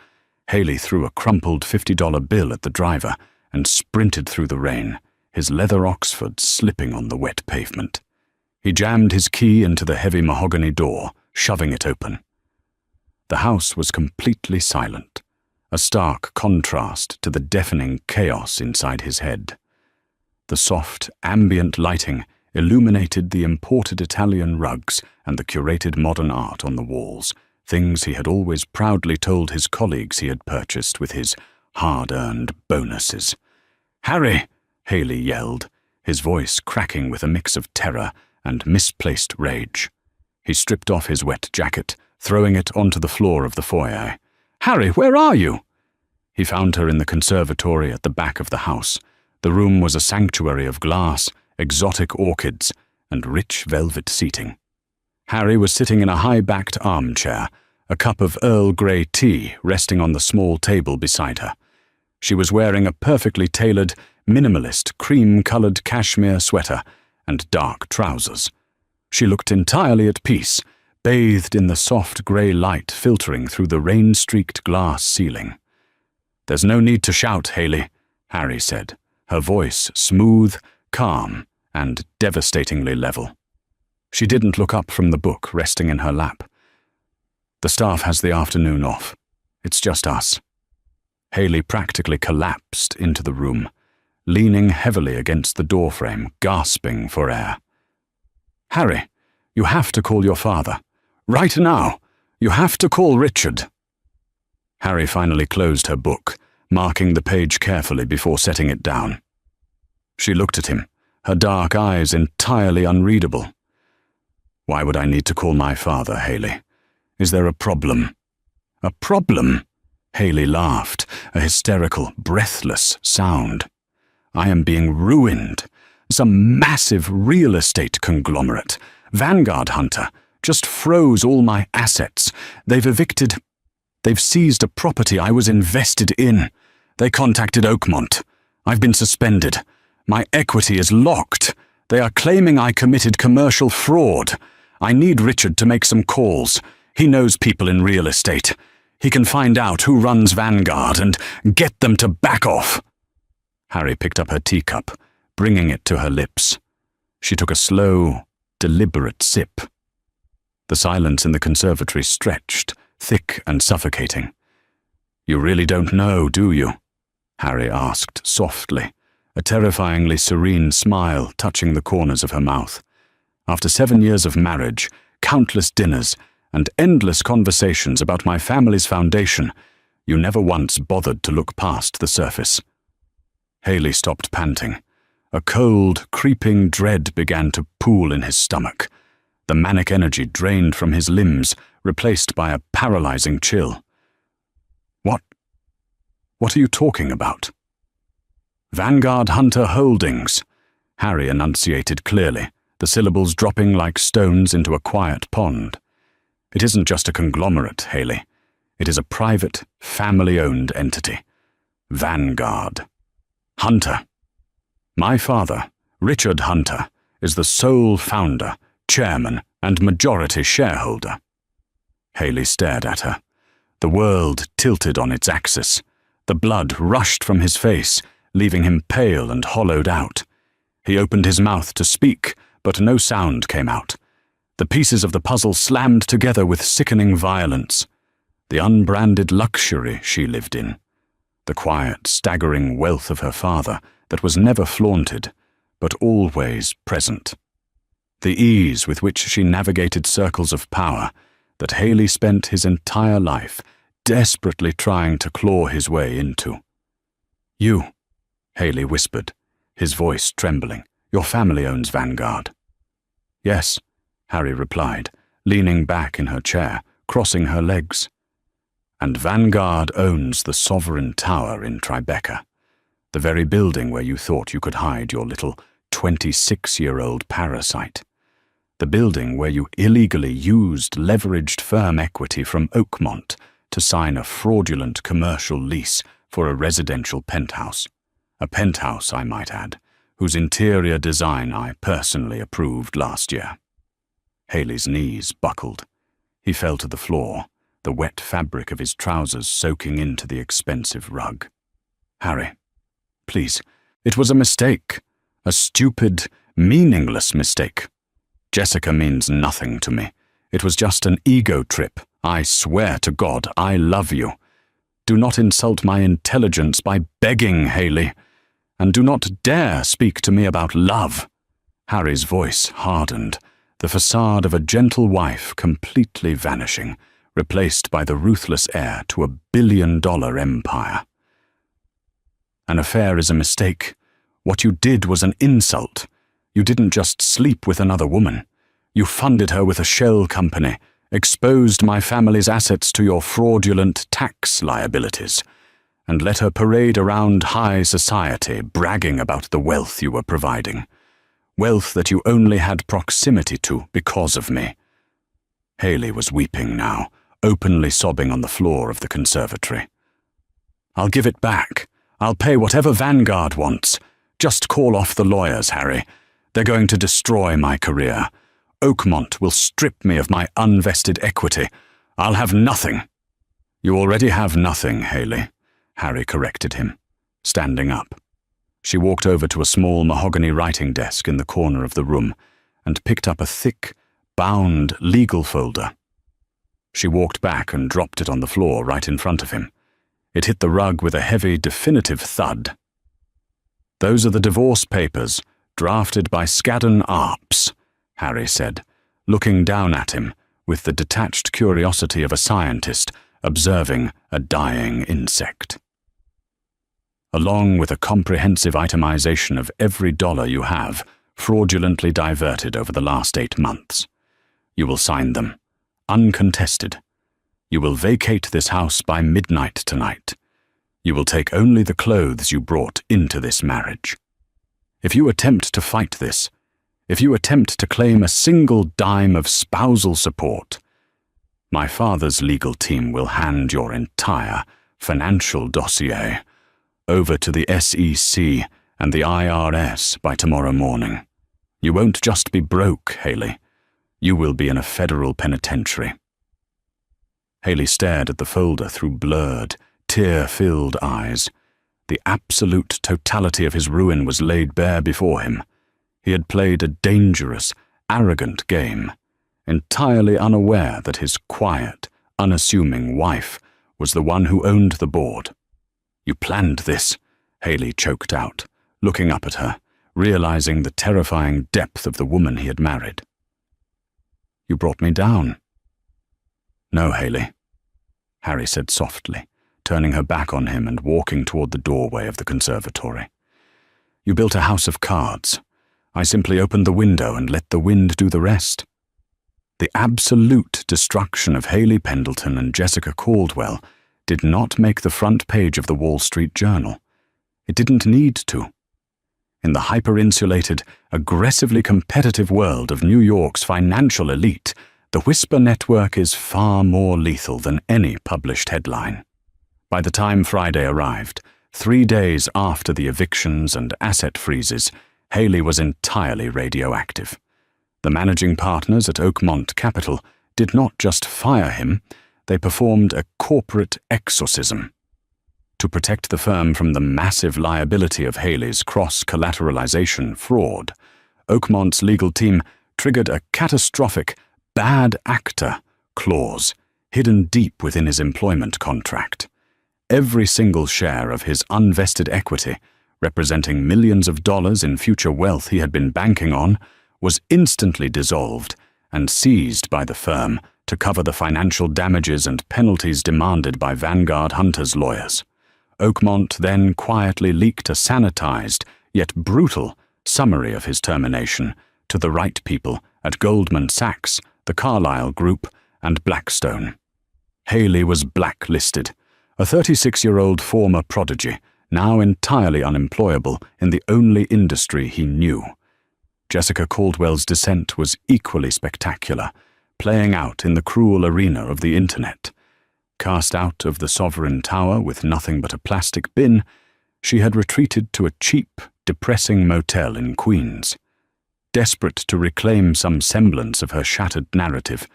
Haley threw a crumpled $50 bill at the driver and sprinted through the rain, his leather Oxford slipping on the wet pavement. He jammed his key into the heavy mahogany door, shoving it open. The house was completely silent, a stark contrast to the deafening chaos inside his head. The soft, ambient lighting illuminated the imported Italian rugs and the curated modern art on the walls, things he had always proudly told his colleagues he had purchased with his hard-earned bonuses. "Harry!" Haley yelled, his voice cracking with a mix of terror and misplaced rage. He stripped off his wet jacket, throwing it onto the floor of the foyer. "Harry, where are you?" He found her in the conservatory at the back of the house. The room was a sanctuary of glass, exotic orchids, and rich velvet seating. Harry was sitting in a high-backed armchair, a cup of Earl Grey tea resting on the small table beside her. She was wearing a perfectly tailored, minimalist, cream-colored cashmere sweater and dark trousers. She looked entirely at peace, bathed in the soft grey light filtering through the rain-streaked glass ceiling. "There's no need to shout, Haley," Harry said, her voice smooth, calm, and devastatingly level. She didn't look up from the book resting in her lap. "The staff has the afternoon off. It's just us." Haley practically collapsed into the room, leaning heavily against the doorframe, gasping for air. "Harry, you have to call your father. Right now. You have to call Richard." Harry finally closed her book, marking the page carefully before setting it down. She looked at him, her dark eyes entirely unreadable. Why would I need to call my father, Haley? Is there a problem? A problem? Haley laughed, a hysterical, breathless sound. I am being ruined. Some massive real estate conglomerate, Vanguard Hunter, just froze all my assets. They've seized a property I was invested in. They contacted Oakmont. I've been suspended. My equity is locked. They are claiming I committed commercial fraud. I need Richard to make some calls. He knows people in real estate. He can find out who runs Vanguard and get them to back off. Harry picked up her teacup, bringing it to her lips. She took a slow, deliberate sip. The silence in the conservatory stretched, thick and suffocating. You really don't know, do you? Harry asked softly, a terrifyingly serene smile touching the corners of her mouth. After 7 years of marriage, countless dinners, and endless conversations about my family's foundation, you never once bothered to look past the surface. Haley stopped panting. A cold, creeping dread began to pool in his stomach. The manic energy drained from his limbs, replaced by a paralyzing chill. What are you talking about? Vanguard Hunter Holdings, Harry enunciated clearly, the syllables dropping like stones into a quiet pond. It isn't just a conglomerate, Haley. It is a private, family-owned entity. Vanguard. Hunter. My father, Richard Hunter, is the sole founder, chairman, and majority shareholder. Haley stared at her. The world tilted on its axis. The blood rushed from his face, leaving him pale and hollowed out. He opened his mouth to speak, but no sound came out. The pieces of the puzzle slammed together with sickening violence. The unbranded luxury she lived in. The quiet, staggering wealth of her father that was never flaunted, but always present. The ease with which she navigated circles of power that Haley spent his entire life desperately trying to claw his way into. You, Haley whispered, his voice trembling. Your family owns Vanguard. Yes, Harry replied, leaning back in her chair, crossing her legs. And Vanguard owns the Sovereign Tower in Tribeca, the very building where you thought you could hide your little 26-year-old parasite. The building where you illegally used leveraged firm equity from Oakmont to sign a fraudulent commercial lease for a residential penthouse. A penthouse, I might add, whose interior design I personally approved last year. Haley's knees buckled. He fell to the floor, the wet fabric of his trousers soaking into the expensive rug. Harry, please, it was a mistake. A stupid, meaningless mistake. Jessica means nothing to me. It was just an ego trip. I swear to God, I love you. Do not insult my intelligence by begging, Haley. And do not dare speak to me about love. Harry's voice hardened, the facade of a gentle wife completely vanishing, replaced by the ruthless heir to $1 billion empire. An affair is a mistake. What you did was an insult. You didn't just sleep with another woman. You funded her with a shell company, exposed my family's assets to your fraudulent tax liabilities, and let her parade around high society, bragging about the wealth you were providing. Wealth that you only had proximity to because of me. Haley was weeping now, openly sobbing on the floor of the conservatory. I'll give it back. I'll pay whatever Vanguard wants. Just call off the lawyers, Harry. They're going to destroy my career. Oakmont will strip me of my unvested equity. I'll have nothing. You already have nothing, Haley, Harry corrected him, standing up. She walked over to a small mahogany writing desk in the corner of the room and picked up a thick, bound legal folder. She walked back and dropped it on the floor right in front of him. It hit the rug with a heavy, definitive thud. Those are the divorce papers, drafted by Skadden Arps, Harry said, looking down at him with the detached curiosity of a scientist observing a dying insect. Along with a comprehensive itemization of every dollar you have fraudulently diverted over the last 8 months. You will sign them, uncontested. You will vacate this house by midnight tonight. You will take only the clothes you brought into this marriage. If you attempt to fight this, if you attempt to claim a single dime of spousal support, my father's legal team will hand your entire financial dossier over to the SEC and the IRS by tomorrow morning. You won't just be broke, Haley. You will be in a federal penitentiary. Haley stared at the folder through blurred, tear-filled eyes. The absolute totality of his ruin was laid bare before him. He had played a dangerous, arrogant game, entirely unaware that his quiet, unassuming wife was the one who owned the board. You planned this, Haley choked out, looking up at her, realizing the terrifying depth of the woman he had married. You brought me down. No, Haley, Harry said softly, turning her back on him and walking toward the doorway of the conservatory. You built a house of cards. I simply opened the window and let the wind do the rest. The absolute destruction of Haley Pendleton and Jessica Caldwell did not make the front page of the Wall Street Journal. It didn't need to. In the hyper-insulated, aggressively competitive world of New York's financial elite, the Whisper Network is far more lethal than any published headline. By the time Friday arrived, 3 days after the evictions and asset freezes, Haley was entirely radioactive. The managing partners at Oakmont Capital did not just fire him, they performed a corporate exorcism. To protect the firm from the massive liability of Haley's cross-collateralization fraud, Oakmont's legal team triggered a catastrophic bad actor clause hidden deep within his employment contract. Every single share of his unvested equity, representing millions of dollars in future wealth he had been banking on, was instantly dissolved and seized by the firm to cover the financial damages and penalties demanded by Vanguard Hunter's lawyers. Oakmont then quietly leaked a sanitized, yet brutal, summary of his termination to the right people at Goldman Sachs, the Carlyle Group, and Blackstone. Haley was blacklisted, a 36-year-old former prodigy, now entirely unemployable in the only industry he knew. Jessica Caldwell's descent was equally spectacular, playing out in the cruel arena of the internet. Cast out of the Sovereign Tower with nothing but a plastic bin, she had retreated to a cheap, depressing motel in Queens. Desperate to reclaim some semblance of her shattered narrative,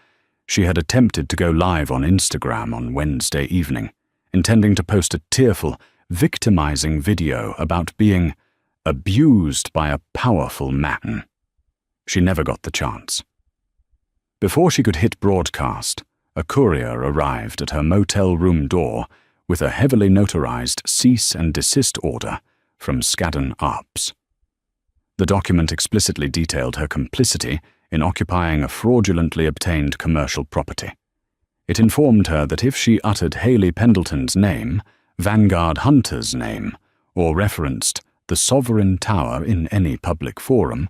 she had attempted to go live on Instagram on Wednesday evening, intending to post a tearful, victimizing video about being abused by a powerful man. She never got the chance. Before she could hit broadcast, a courier arrived at her motel room door with a heavily notarized cease and desist order from Skadden Arps. The document explicitly detailed her complicity in occupying a fraudulently obtained commercial property. It informed her that if she uttered Haley Pendleton's name, Vanguard Hunter's name, or referenced the Sovereign Tower in any public forum,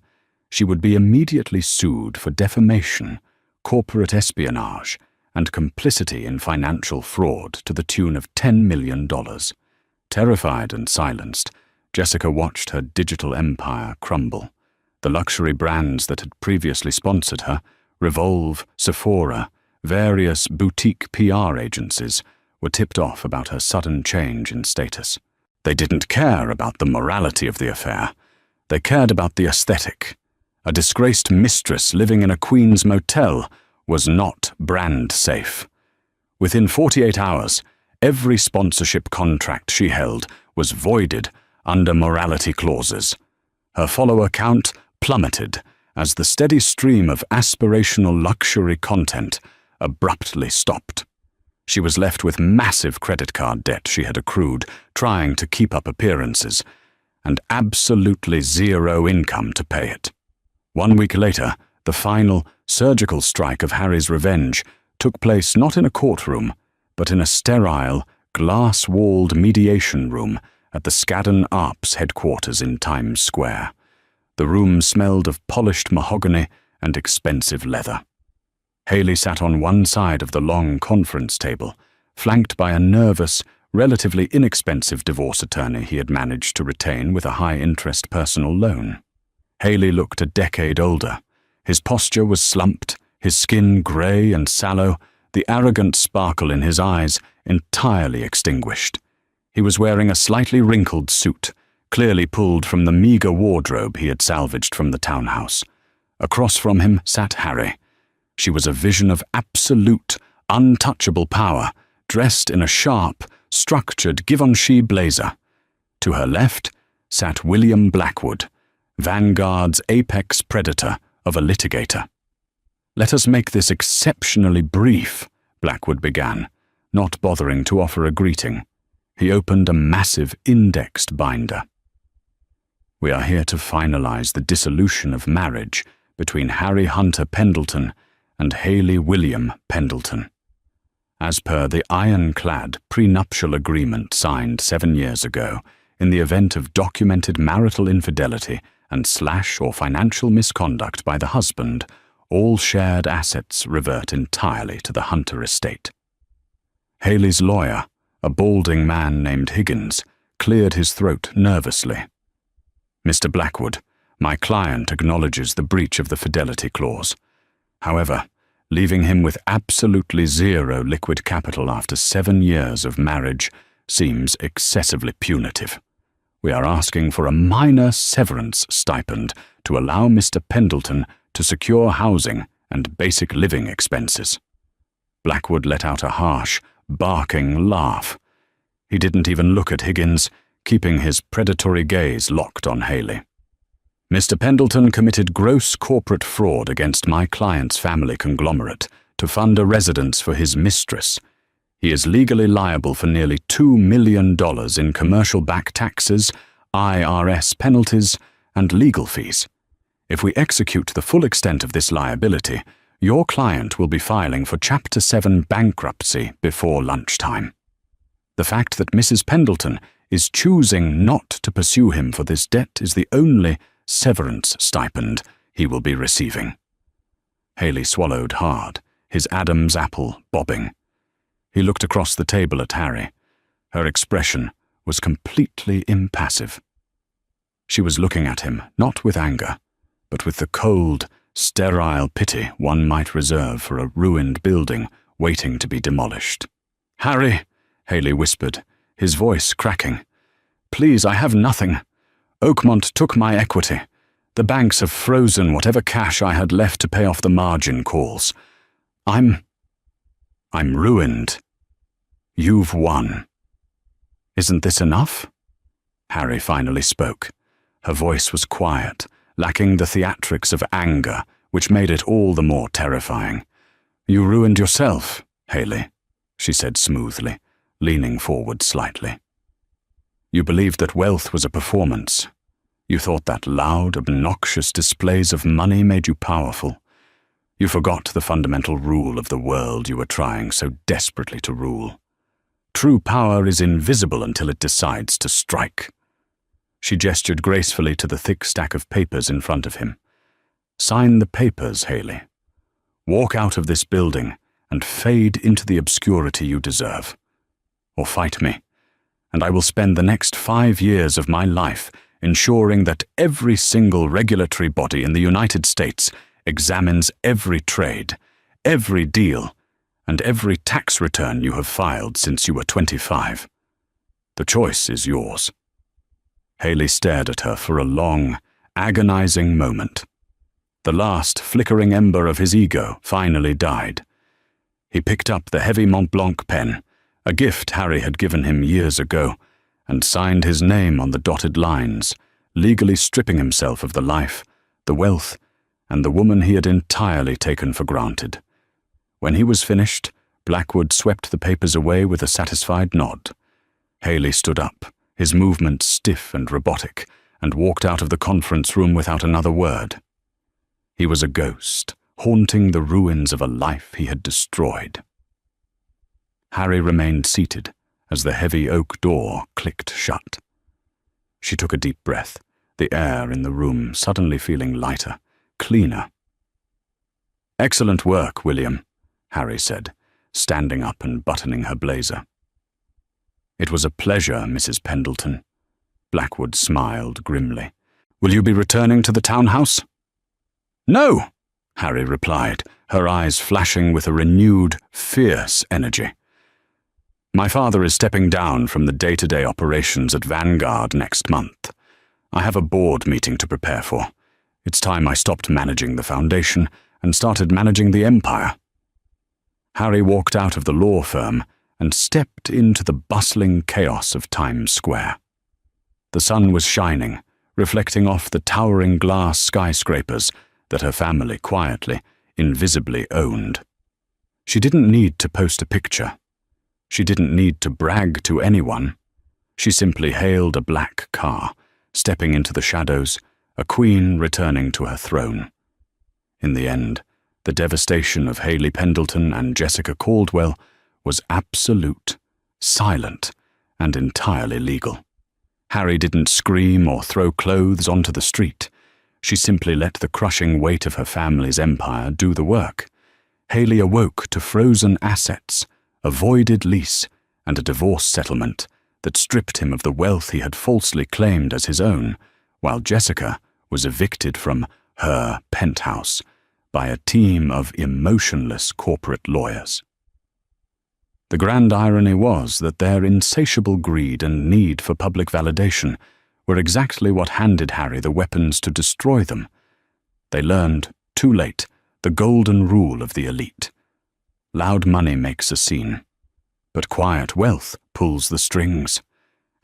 she would be immediately sued for defamation, corporate espionage, and complicity in financial fraud to the tune of $10 million. Terrified and silenced, Jessica watched her digital empire crumble. The luxury brands that had previously sponsored her, Revolve, Sephora, various boutique PR agencies, were tipped off about her sudden change in status. They didn't care about the morality of the affair. They cared about the aesthetic. A disgraced mistress living in a Queens motel was not brand safe. Within 48 hours, every sponsorship contract she held was voided under morality clauses. Her follower count plummeted as the steady stream of aspirational luxury content abruptly stopped. She was left with massive credit card debt she had accrued trying to keep up appearances, and absolutely zero income to pay it. 1 week later, the final, surgical strike of Harry's revenge took place not in a courtroom, but in a sterile, glass-walled mediation room at the Skadden Arps headquarters in Times Square. The room smelled of polished mahogany and expensive leather. Haley sat on one side of the long conference table, flanked by a nervous, relatively inexpensive divorce attorney he had managed to retain with a high-interest personal loan. Haley looked a decade older. His posture was slumped, his skin grey and sallow, the arrogant sparkle in his eyes entirely extinguished. He was wearing a slightly wrinkled suit, clearly pulled from the meagre wardrobe he had salvaged from the townhouse. Across from him sat Harry. She was a vision of absolute, untouchable power, dressed in a sharp, structured Givenchy blazer. To her left sat William Blackwood, Vanguard's apex predator of a litigator. "Let us make this exceptionally brief," Blackwood began, not bothering to offer a greeting. He opened a massive indexed binder. "We are here to finalize the dissolution of marriage between Harry Hunter Pendleton and Haley William Pendleton. As per the ironclad prenuptial agreement signed 7 years ago, in the event of documented marital infidelity and / or financial misconduct by the husband, all shared assets revert entirely to the Hunter estate." Haley's lawyer, a balding man named Higgins, cleared his throat nervously. "Mr. Blackwood, my client acknowledges the breach of the fidelity clause. However, leaving him with absolutely zero liquid capital after 7 years of marriage seems excessively punitive. We are asking for a minor severance stipend to allow Mr. Pendleton to secure housing and basic living expenses." Blackwood let out a harsh, barking laugh. He didn't even look at Higgins, keeping his predatory gaze locked on Haley. "Mr. Pendleton committed gross corporate fraud against my client's family conglomerate to fund a residence for his mistress. He is legally liable for nearly $2 million in commercial back taxes, IRS penalties, and legal fees. If we execute the full extent of this liability, your client will be filing for Chapter 7 bankruptcy before lunchtime. The fact that Mrs. Pendleton is choosing not to pursue him for this debt is the only severance stipend he will be receiving." Haley swallowed hard, his Adam's apple bobbing. He looked across the table at Harry. Her expression was completely impassive. She was looking at him, not with anger, but with the cold, sterile pity one might reserve for a ruined building waiting to be demolished. "Harry," Haley whispered, his voice cracking. "Please, I have nothing. Oakmont took my equity. The banks have frozen whatever cash I had left to pay off the margin calls. I'm ruined. You've won. Isn't this enough?" Harry finally spoke. Her voice was quiet, lacking the theatrics of anger, which made it all the more terrifying. "You ruined yourself, Haley," she said smoothly, leaning forward slightly. "You believed that wealth was a performance. You thought that loud, obnoxious displays of money made you powerful. You forgot the fundamental rule of the world you were trying so desperately to rule. True power is invisible until it decides to strike." She gestured gracefully to the thick stack of papers in front of him. "Sign the papers, Haley. Walk out of this building and fade into the obscurity you deserve. Or fight me, and I will spend the next 5 years of my life ensuring that every single regulatory body in the United States examines every trade, every deal, and every tax return you have filed since you were 25. The choice is yours." Haley stared at her for a long, agonizing moment. The last flickering ember of his ego finally died. He picked up the heavy Montblanc pen, a gift Harry had given him years ago, and signed his name on the dotted lines, legally stripping himself of the life, the wealth, and the woman he had entirely taken for granted. When he was finished, Blackwood swept the papers away with a satisfied nod. Haley stood up, his movements stiff and robotic, and walked out of the conference room without another word. He was a ghost, haunting the ruins of a life he had destroyed. Harry remained seated as the heavy oak door clicked shut. She took a deep breath, the air in the room suddenly feeling lighter, cleaner. "Excellent work, William," Harry said, standing up and buttoning her blazer. "It was a pleasure, Mrs. Pendleton." Blackwood smiled grimly. "Will you be returning to the townhouse?" "No," Harry replied, her eyes flashing with a renewed, fierce energy. "My father is stepping down from the day-to-day operations at Vanguard next month. I have a board meeting to prepare for. It's time I stopped managing the foundation and started managing the empire." Harry walked out of the law firm and stepped into the bustling chaos of Times Square. The sun was shining, reflecting off the towering glass skyscrapers that her family quietly, invisibly owned. She didn't need to post a picture. She didn't need to brag to anyone. She simply hailed a black car, stepping into the shadows, a queen returning to her throne. In the end, the devastation of Haley Pendleton and Jessica Caldwell was absolute, silent, and entirely legal. Harry didn't scream or throw clothes onto the street. She simply let the crushing weight of her family's empire do the work. Haley awoke to frozen assets, a voided lease, and a divorce settlement that stripped him of the wealth he had falsely claimed as his own, while Jessica was evicted from her penthouse by a team of emotionless corporate lawyers. The grand irony was that their insatiable greed and need for public validation were exactly what handed Harry the weapons to destroy them. They learned, too late, the golden rule of the elite. Loud money makes a scene, but quiet wealth pulls the strings.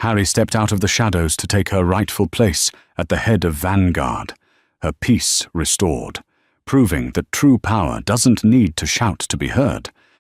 Harry stepped out of the shadows to take her rightful place at the head of Vanguard, her peace restored, proving that true power doesn't need to shout to be heard.